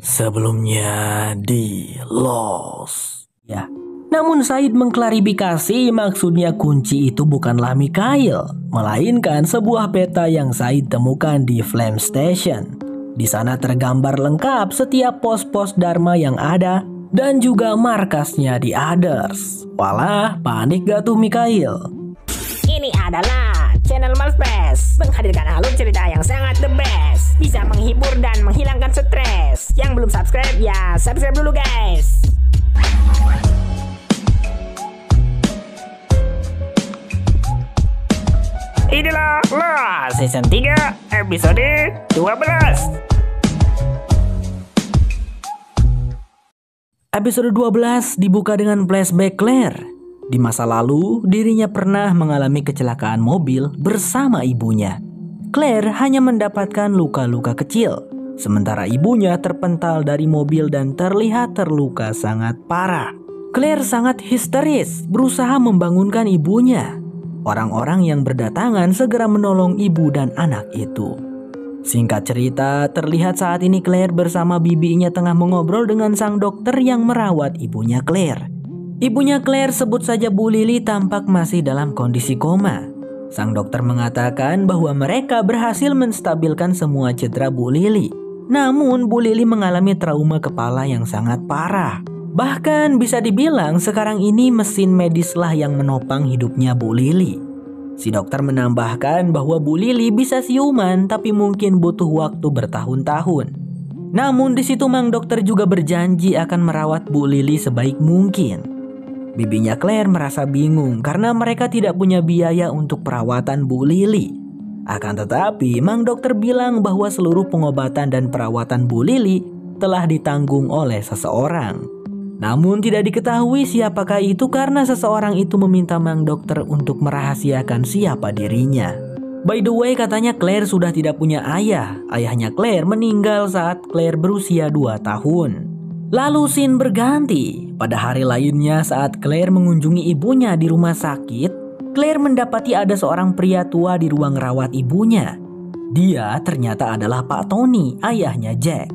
Sebelumnya di Lost. Ya. Namun Said mengklarifikasi maksudnya kunci itu bukanlah Mikhail, melainkan sebuah peta yang Said temukan di Flame Station. Di sana tergambar lengkap setiap pos-pos Dharma yang ada dan juga markasnya di Others. Walah, panik gak tuh Mikhail? Ini adalah channel Malfresh, menghadirkan alur cerita yang sangat the best, bisa menghibur dan menghilangkan stres. Yang belum subscribe ya subscribe dulu guys. Inilah Lost Season 3 episode 12. Episode 12 dibuka dengan flashback Claire. Di masa lalu, dirinya pernah mengalami kecelakaan mobil bersama ibunya. Claire hanya mendapatkan luka-luka kecil, sementara ibunya terpental dari mobil dan terlihat terluka sangat parah. Claire sangat histeris, berusaha membangunkan ibunya. Orang-orang yang berdatangan segera menolong ibu dan anak itu. Singkat cerita, terlihat saat ini Claire bersama bibinya tengah mengobrol dengan sang dokter yang merawat ibunya Claire. Ibunya Claire, sebut saja Bu Lily, tampak masih dalam kondisi koma. Sang dokter mengatakan bahwa mereka berhasil menstabilkan semua cedera Bu Lily. Namun Bu Lily mengalami trauma kepala yang sangat parah. Bahkan bisa dibilang sekarang ini mesin medislah yang menopang hidupnya Bu Lily. Si dokter menambahkan bahwa Bu Lily bisa siuman tapi mungkin butuh waktu bertahun-tahun. Namun di situ Mang Dokter juga berjanji akan merawat Bu Lily sebaik mungkin. Bibinya Claire merasa bingung karena mereka tidak punya biaya untuk perawatan Bu Lily. Akan tetapi Mang Dokter bilang bahwa seluruh pengobatan dan perawatan Bu Lily telah ditanggung oleh seseorang. Namun tidak diketahui siapakah itu karena seseorang itu meminta Mang Dokter untuk merahasiakan siapa dirinya. By the way, katanya Claire sudah tidak punya ayah. Ayahnya Claire meninggal saat Claire berusia 2 tahun. Lalu scene berganti. Pada hari lainnya saat Claire mengunjungi ibunya di rumah sakit, Claire mendapati ada seorang pria tua di ruang rawat ibunya. Dia ternyata adalah Pak Tony, ayahnya Jack.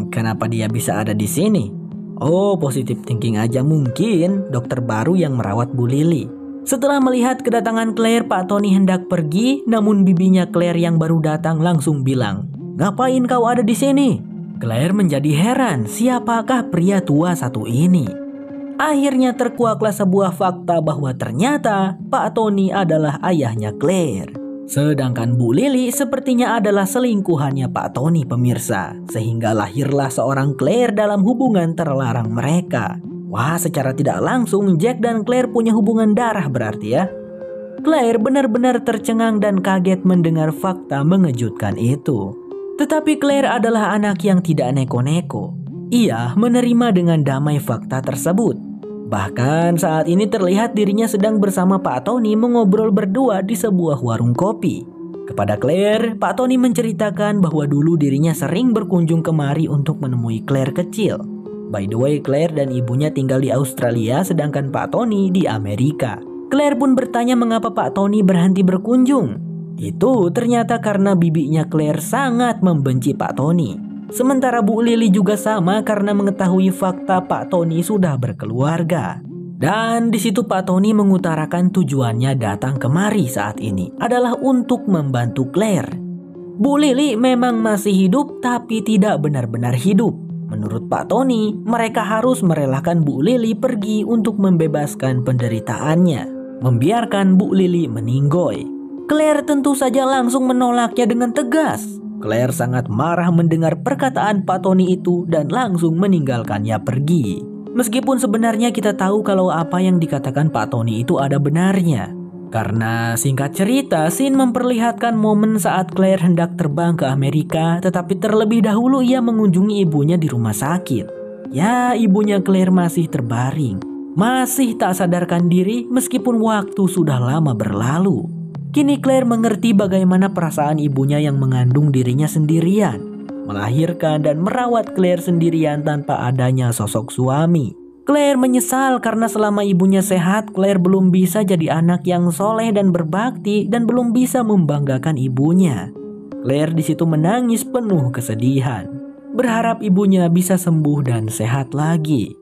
Kenapa dia bisa ada di sini? Oh, positive thinking aja mungkin dokter baru yang merawat Bu Lily. Setelah melihat kedatangan Claire, Pak Tony hendak pergi, namun bibinya Claire yang baru datang langsung bilang, "Ngapain kau ada di sini?" Claire menjadi heran, siapakah pria tua satu ini? Akhirnya terkuaklah sebuah fakta bahwa ternyata Pak Tony adalah ayahnya Claire. Sedangkan Bu Lily sepertinya adalah selingkuhannya Pak Tony, pemirsa. Sehingga lahirlah seorang Claire dalam hubungan terlarang mereka. Wah, secara tidak langsung Jack dan Claire punya hubungan darah berarti ya. Claire benar-benar tercengang dan kaget mendengar fakta mengejutkan itu. Tetapi Claire adalah anak yang tidak neko-neko. Ia menerima dengan damai fakta tersebut. Bahkan saat ini terlihat dirinya sedang bersama Pak Tony mengobrol berdua di sebuah warung kopi. Kepada Claire, Pak Tony menceritakan bahwa dulu dirinya sering berkunjung kemari untuk menemui Claire kecil. By the way, Claire dan ibunya tinggal di Australia sedangkan Pak Tony di Amerika. Claire pun bertanya mengapa Pak Tony berhenti berkunjung. Itu ternyata karena bibinya Claire sangat membenci Pak Tony. Sementara Bu Lily juga sama karena mengetahui fakta Pak Tony sudah berkeluarga. Dan di situ Pak Tony mengutarakan tujuannya datang kemari saat ini adalah untuk membantu Claire. Bu Lily memang masih hidup tapi tidak benar-benar hidup. Menurut Pak Tony, mereka harus merelakan Bu Lily pergi untuk membebaskan penderitaannya, membiarkan Bu Lily meninggoy. Claire tentu saja langsung menolaknya dengan tegas. Claire sangat marah mendengar perkataan Pak Tony itu dan langsung meninggalkannya pergi. Meskipun sebenarnya kita tahu kalau apa yang dikatakan Pak Tony itu ada benarnya. Karena singkat cerita, scene memperlihatkan momen saat Claire hendak terbang ke Amerika, tetapi terlebih dahulu ia mengunjungi ibunya di rumah sakit. Ya, ibunya Claire masih terbaring, masih tak sadarkan diri meskipun waktu sudah lama berlalu. Kini Claire mengerti bagaimana perasaan ibunya yang mengandung dirinya sendirian, melahirkan dan merawat Claire sendirian tanpa adanya sosok suami. Claire menyesal karena selama ibunya sehat, Claire belum bisa jadi anak yang soleh dan berbakti dan belum bisa membanggakan ibunya. Claire di situ menangis penuh kesedihan. berharap ibunya bisa sembuh dan sehat lagi.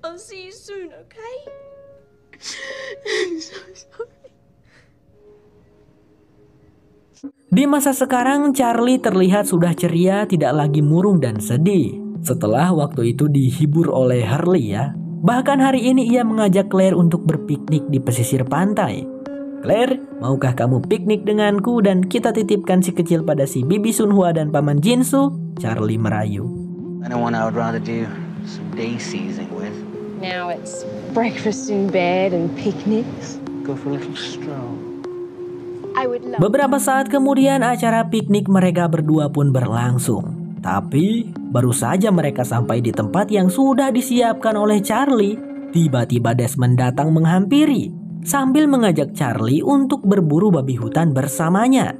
I'll see you soon, okay? I'm so sorry. Di masa sekarang, Charlie terlihat sudah ceria, tidak lagi murung dan sedih. Setelah waktu itu dihibur oleh Hurley ya. Bahkan hari ini ia mengajak Claire untuk berpiknik di pesisir pantai. Claire, maukah kamu piknik denganku dan kita titipkan si kecil pada si Bibi Sunhwa dan Paman Jinsu? Charlie merayu. I know one I would rather do some day seizing with. Now it's breakfast in bed and picnics. Go for a little stroll. I would love. Beberapa saat kemudian acara piknik mereka berdua pun berlangsung. Tapi baru saja mereka sampai di tempat yang sudah disiapkan oleh Charlie, tiba-tiba Desmond datang menghampiri sambil mengajak Charlie untuk berburu babi hutan bersamanya.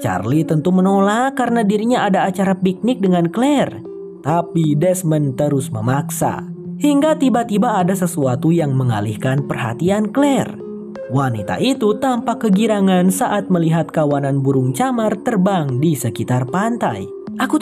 Charlie tentu menolak karena dirinya ada acara piknik dengan Claire. Tapi Desmond terus memaksa. Hingga tiba-tiba ada sesuatu yang mengalihkan perhatian Claire. Wanita itu tampak kegirangan saat melihat kawanan burung camar terbang di sekitar pantai. Aku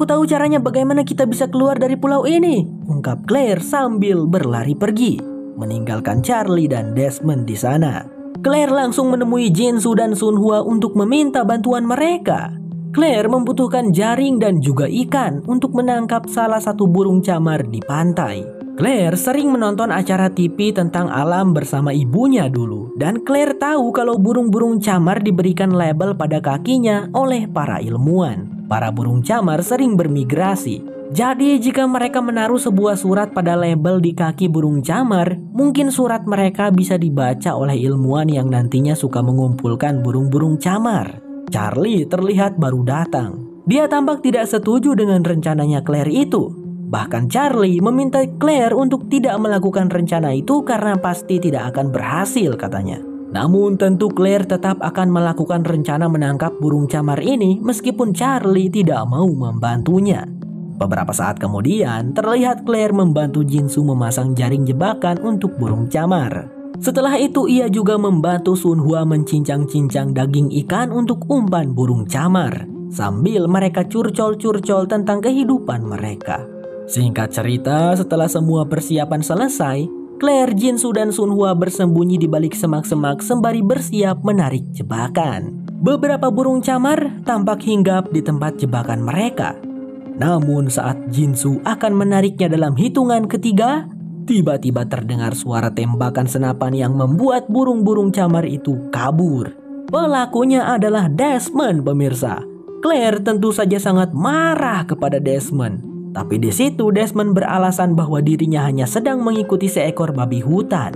tahu caranya bagaimana kita bisa keluar dari pulau ini, ungkap Claire sambil berlari pergi, meninggalkan Charlie dan Desmond di sana. Claire langsung menemui Jinsu dan Sunhwa untuk meminta bantuan mereka. Claire membutuhkan jaring dan juga ikan untuk menangkap salah satu burung camar di pantai. Claire sering menonton acara TV tentang alam bersama ibunya dulu. Dan Claire tahu kalau burung-burung camar diberikan label pada kakinya oleh para ilmuwan. Para burung camar sering bermigrasi. Jadi jika mereka menaruh sebuah surat pada label di kaki burung camar, mungkin surat mereka bisa dibaca oleh ilmuwan yang nantinya suka mengumpulkan burung-burung camar. Charlie terlihat baru datang. Dia tampak tidak setuju dengan rencananya Claire itu. Bahkan Charlie meminta Claire untuk tidak melakukan rencana itu karena pasti tidak akan berhasil katanya. Namun tentu Claire tetap akan melakukan rencana menangkap burung camar ini meskipun Charlie tidak mau membantunya. Beberapa saat kemudian terlihat Claire membantu Jinsu memasang jaring jebakan untuk burung camar. Setelah itu ia juga membantu Sunhwa mencincang-cincang daging ikan untuk umpan burung camar. Sambil mereka curcol-curcol tentang kehidupan mereka. Singkat cerita, setelah semua persiapan selesai, Claire, Jinsu, dan Sunhwa bersembunyi di balik semak-semak sembari bersiap menarik jebakan. Beberapa burung camar tampak hinggap di tempat jebakan mereka. Namun saat Jinsu akan menariknya dalam hitungan ketiga, tiba-tiba terdengar suara tembakan senapan yang membuat burung-burung camar itu kabur. Pelakunya adalah Desmond, pemirsa. Claire tentu saja sangat marah kepada Desmond. Tapi di situ Desmond beralasan bahwa dirinya hanya sedang mengikuti seekor babi hutan.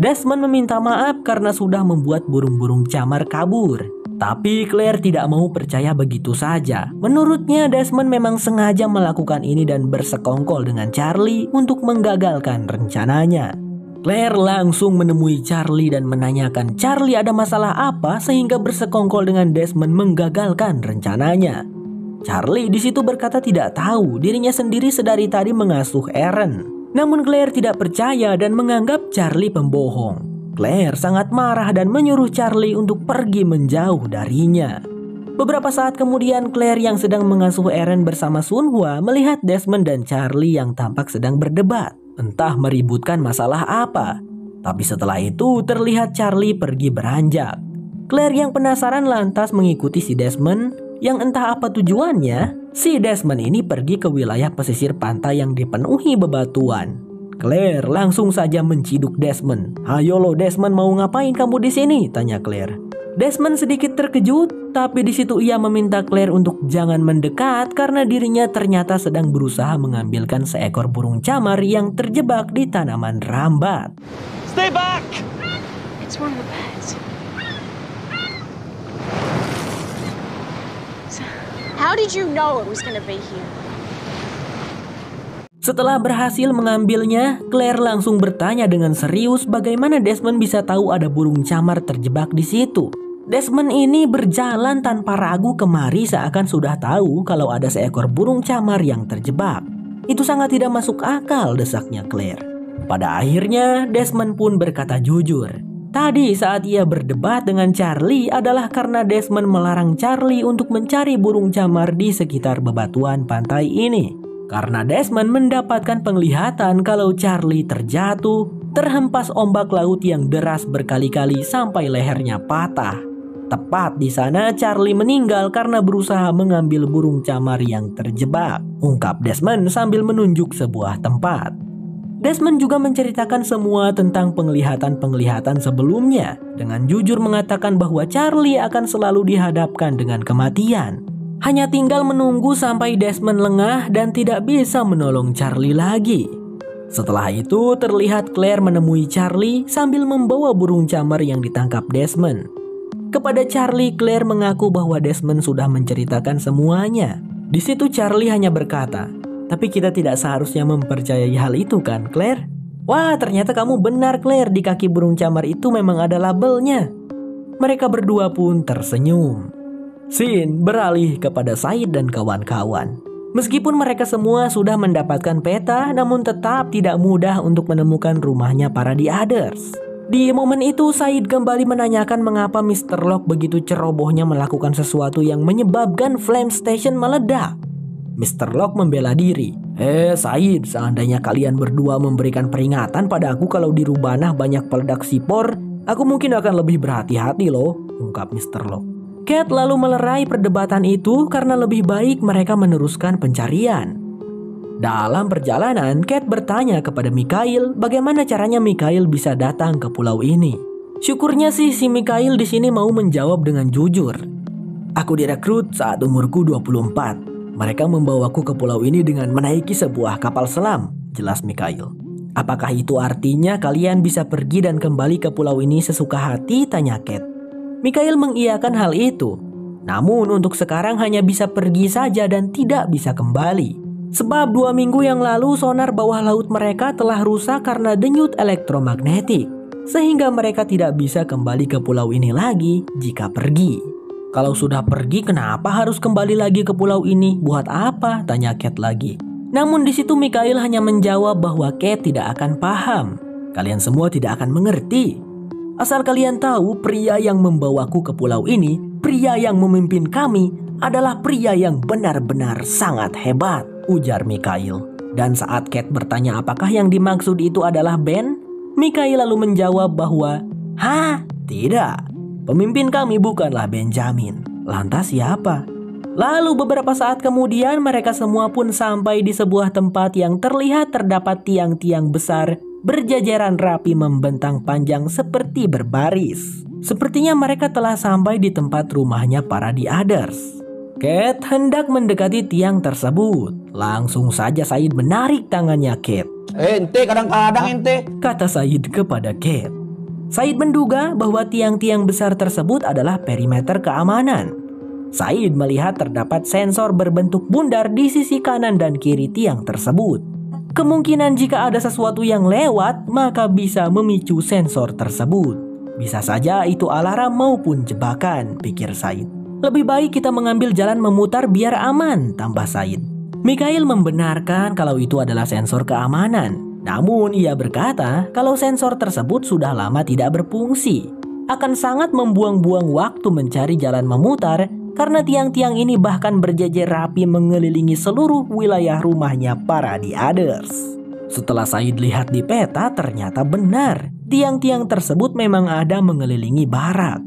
Desmond meminta maaf karena sudah membuat burung-burung camar kabur. Tapi Claire tidak mau percaya begitu saja. Menurutnya Desmond memang sengaja melakukan ini dan bersekongkol dengan Charlie untuk menggagalkan rencananya. Claire langsung menemui Charlie dan menanyakan Charlie ada masalah apa sehingga bersekongkol dengan Desmond menggagalkan rencananya. Charlie di situ berkata tidak tahu, dirinya sendiri sedari tadi mengasuh Eren. Namun Claire tidak percaya dan menganggap Charlie pembohong. Claire sangat marah dan menyuruh Charlie untuk pergi menjauh darinya. Beberapa saat kemudian Claire yang sedang mengasuh Eren bersama Sunhwa melihat Desmond dan Charlie yang tampak sedang berdebat. Entah meributkan masalah apa. Tapi setelah itu terlihat Charlie pergi beranjak. Claire yang penasaran lantas mengikuti si Desmond yang entah apa tujuannya. Si Desmond ini pergi ke wilayah pesisir pantai yang dipenuhi bebatuan. Claire langsung saja menciduk Desmond. "Ayo lo Desmond, mau ngapain kamu di sini?" tanya Claire. Desmond sedikit terkejut, tapi di situ ia meminta Claire untuk jangan mendekat karena dirinya ternyata sedang berusaha mengambilkan seekor burung camar yang terjebak di tanaman rambat. Stay back! It's one of the birds. How did you know it was going to be here? Setelah berhasil mengambilnya, Claire langsung bertanya dengan serius bagaimana Desmond bisa tahu ada burung camar terjebak di situ. Desmond ini berjalan tanpa ragu kemari seakan sudah tahu kalau ada seekor burung camar yang terjebak. Itu sangat tidak masuk akal, desaknya Claire. Pada akhirnya Desmond pun berkata jujur. Tadi saat ia berdebat dengan Charlie adalah karena Desmond melarang Charlie untuk mencari burung camar di sekitar bebatuan pantai ini. Karena Desmond mendapatkan penglihatan kalau Charlie terjatuh, terhempas ombak laut yang deras berkali-kali sampai lehernya patah. Tepat di sana Charlie meninggal karena berusaha mengambil burung camar yang terjebak, ungkap Desmond sambil menunjuk sebuah tempat. Desmond juga menceritakan semua tentang penglihatan-penglihatan sebelumnya dengan jujur mengatakan bahwa Charlie akan selalu dihadapkan dengan kematian. Hanya tinggal menunggu sampai Desmond lengah dan tidak bisa menolong Charlie lagi. Setelah itu terlihat Claire menemui Charlie sambil membawa burung camar yang ditangkap Desmond. Kepada Charlie, Claire mengaku bahwa Desmond sudah menceritakan semuanya. Di situ Charlie hanya berkata, "Tapi kita tidak seharusnya mempercayai hal itu kan, Claire?" "Wah, ternyata kamu benar, Claire. Di kaki burung camar itu memang ada labelnya." Mereka berdua pun tersenyum. Scene beralih kepada Said dan kawan-kawan. Meskipun mereka semua sudah mendapatkan peta, namun tetap tidak mudah untuk menemukan rumahnya para The Others. Di momen itu, Said kembali menanyakan mengapa Mr. Locke begitu cerobohnya melakukan sesuatu yang menyebabkan Flame Station meledak. Mr. Locke membela diri. Said, seandainya kalian berdua memberikan peringatan pada aku kalau di Rubanah banyak peledak sipor, aku mungkin akan lebih berhati-hati loh, ungkap Mr. Locke. Kate lalu melerai perdebatan itu karena lebih baik mereka meneruskan pencarian. Dalam perjalanan, Kate bertanya kepada Mikhail bagaimana caranya Mikhail bisa datang ke pulau ini. Syukurnya sih si Mikhail di sini mau menjawab dengan jujur. "Aku direkrut saat umurku 24. Mereka membawaku ke pulau ini dengan menaiki sebuah kapal selam," jelas Mikhail. "Apakah itu artinya kalian bisa pergi dan kembali ke pulau ini sesuka hati?" tanya Kate. Mikhail mengiyakan hal itu. Namun untuk sekarang hanya bisa pergi saja dan tidak bisa kembali. Sebab 2 minggu yang lalu sonar bawah laut mereka telah rusak karena denyut elektromagnetik. Sehingga mereka tidak bisa kembali ke pulau ini lagi jika pergi. "Kalau sudah pergi kenapa harus kembali lagi ke pulau ini? Buat apa?" tanya Kate lagi. Namun di situ Mikhail hanya menjawab bahwa Kate tidak akan paham. "Kalian semua tidak akan mengerti. Asal kalian tahu, pria yang membawaku ke pulau ini, pria yang memimpin kami, adalah pria yang benar-benar sangat hebat," ujar Mikhail. Dan saat Kate bertanya apakah yang dimaksud itu adalah Ben, Mikhail lalu menjawab bahwa, "Hah? Tidak. Pemimpin kami bukanlah Benjamin. Lantas siapa?" Lalu beberapa saat kemudian mereka semua pun sampai di sebuah tempat yang terlihat terdapat tiang-tiang besar berjajaran rapi membentang panjang seperti berbaris. Sepertinya mereka telah sampai di tempat rumahnya para The Others. Kate hendak mendekati tiang tersebut. Langsung saja Said menarik tangannya Kate. Ente kadang-kadang ente," kata Said kepada Kate. Said menduga bahwa tiang-tiang besar tersebut adalah perimeter keamanan. Said melihat terdapat sensor berbentuk bundar di sisi kanan dan kiri tiang tersebut. Kemungkinan jika ada sesuatu yang lewat, maka bisa memicu sensor tersebut. Bisa saja itu alarm maupun jebakan, pikir Said. Lebih baik kita mengambil jalan memutar biar aman, tambah Said. Mikhail membenarkan kalau itu adalah sensor keamanan. Namun ia berkata kalau sensor tersebut sudah lama tidak berfungsi. Akan sangat membuang-buang waktu mencari jalan memutar karena tiang-tiang ini bahkan berjejer rapi mengelilingi seluruh wilayah rumahnya para The Others. Setelah Said lihat di peta, ternyata benar. Tiang-tiang tersebut memang ada mengelilingi barak.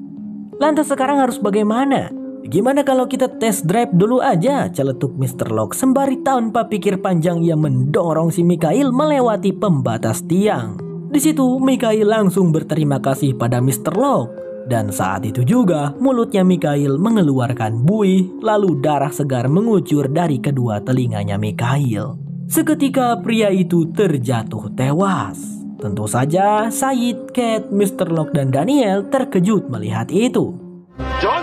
Lantas sekarang harus bagaimana? "Gimana kalau kita test drive dulu aja?" celetuk Mr. Locke sembari tanpa pikir panjang ia mendorong si Mikhail melewati pembatas tiang. Di situ Mikhail langsung berterima kasih pada Mr. Locke. Dan saat itu juga mulutnya Mikhail mengeluarkan buih, lalu darah segar mengucur dari kedua telinganya Mikhail. Seketika pria itu terjatuh tewas. Tentu saja Said, Kate, Mr. Locke dan Daniel terkejut melihat itu. John.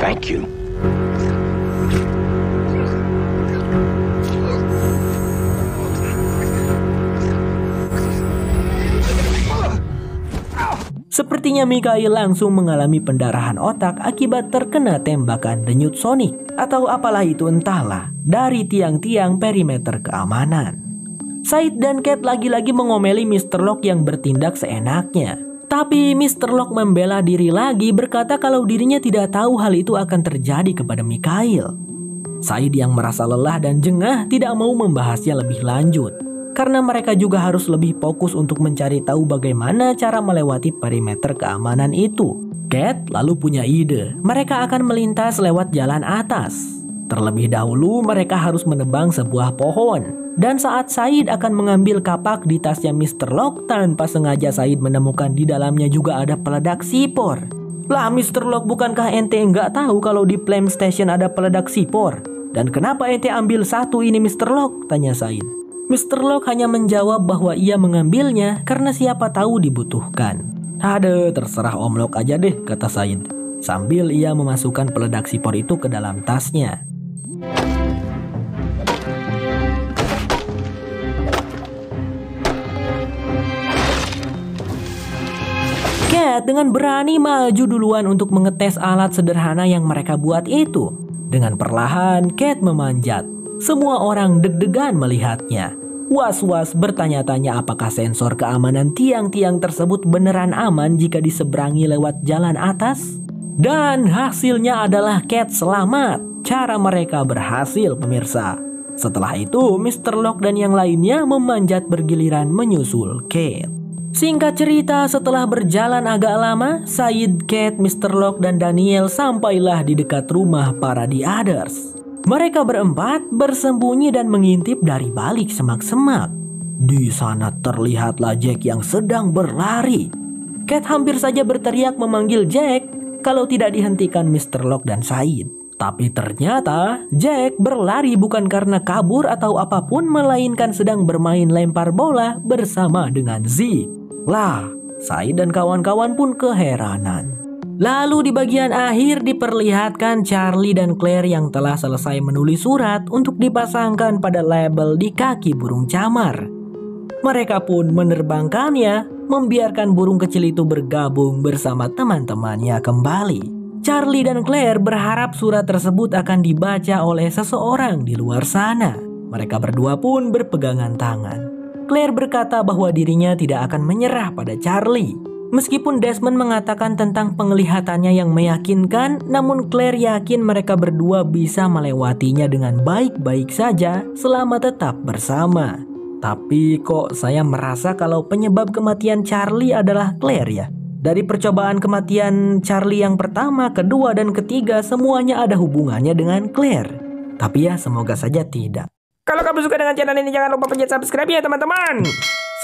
Thank you. Sepertinya Mikhail langsung mengalami pendarahan otak akibat terkena tembakan denyut sonik atau apalah itu entahlah dari tiang-tiang perimeter keamanan. Said dan Kate lagi-lagi mengomeli Mr. Locke yang bertindak seenaknya. Tapi Mr. Locke membela diri lagi, berkata kalau dirinya tidak tahu hal itu akan terjadi kepada Mikhail. Said yang merasa lelah dan jengah tidak mau membahasnya lebih lanjut, karena mereka juga harus lebih fokus untuk mencari tahu bagaimana cara melewati perimeter keamanan itu. Kate lalu punya ide, mereka akan melintas lewat jalan atas. Terlebih dahulu mereka harus menebang sebuah pohon. Dan saat Said akan mengambil kapak di tasnya Mr. Locke, tanpa sengaja Said menemukan di dalamnya juga ada peledak sipor. Lah Mr. Locke, bukankah ente nggak tahu kalau di Flame Station ada peledak sipor? Dan kenapa ente ambil satu ini Mr. Locke? Tanya Said. Mr. Locke hanya menjawab bahwa ia mengambilnya karena siapa tahu dibutuhkan. Ada, terserah Om Locke aja deh, kata Said, sambil ia memasukkan peledak sipor itu ke dalam tasnya. Kate dengan berani maju duluan untuk mengetes alat sederhana yang mereka buat itu. Dengan perlahan, Kate memanjat. Semua orang deg-degan melihatnya. Was-was bertanya-tanya apakah sensor keamanan tiang-tiang tersebut beneran aman jika diseberangi lewat jalan atas. Dan hasilnya adalah Kate selamat. Cara mereka berhasil, pemirsa. Setelah itu, Mr. Locke dan yang lainnya memanjat bergiliran menyusul Kate. Singkat cerita, setelah berjalan agak lama, Said, Kate, Mr. Locke, dan Daniel sampailah di dekat rumah para The Others. Mereka berempat bersembunyi dan mengintip dari balik semak-semak. Di sana terlihatlah Jack yang sedang berlari. Kate hampir saja berteriak memanggil Jack kalau tidak dihentikan Mr. Locke dan Said. Tapi ternyata Jack berlari bukan karena kabur atau apapun, melainkan sedang bermain lempar bola bersama dengan Zeke. Lah, Said dan kawan-kawan pun keheranan. Lalu di bagian akhir diperlihatkan Charlie dan Claire yang telah selesai menulis surat untuk dipasangkan pada label di kaki burung camar. Mereka pun menerbangkannya, membiarkan burung kecil itu bergabung bersama teman-temannya kembali. Charlie dan Claire berharap surat tersebut akan dibaca oleh seseorang di luar sana. Mereka berdua pun berpegangan tangan. Claire berkata bahwa dirinya tidak akan menyerah pada Charlie. Meskipun Desmond mengatakan tentang penglihatannya yang meyakinkan, namun Claire yakin mereka berdua bisa melewatinya dengan baik-baik saja selama tetap bersama. Tapi kok saya merasa kalau penyebab kematian Charlie adalah Claire ya? Dari percobaan kematian Charlie yang pertama, kedua, dan ketiga, semuanya ada hubungannya dengan Claire. Tapi ya semoga saja tidak. Kalau kamu suka dengan channel ini, jangan lupa pencet subscribe ya teman-teman.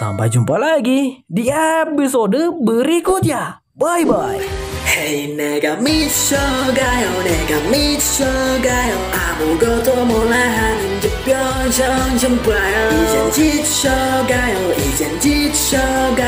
Sampai jumpa lagi di episode berikutnya. Bye-bye. Hey 내가 미쳐가요 내가 미쳐가요 아무것도 몰라 하는 게 표정 좀 봐요 이젠 지쳐가요 이젠 지쳐가요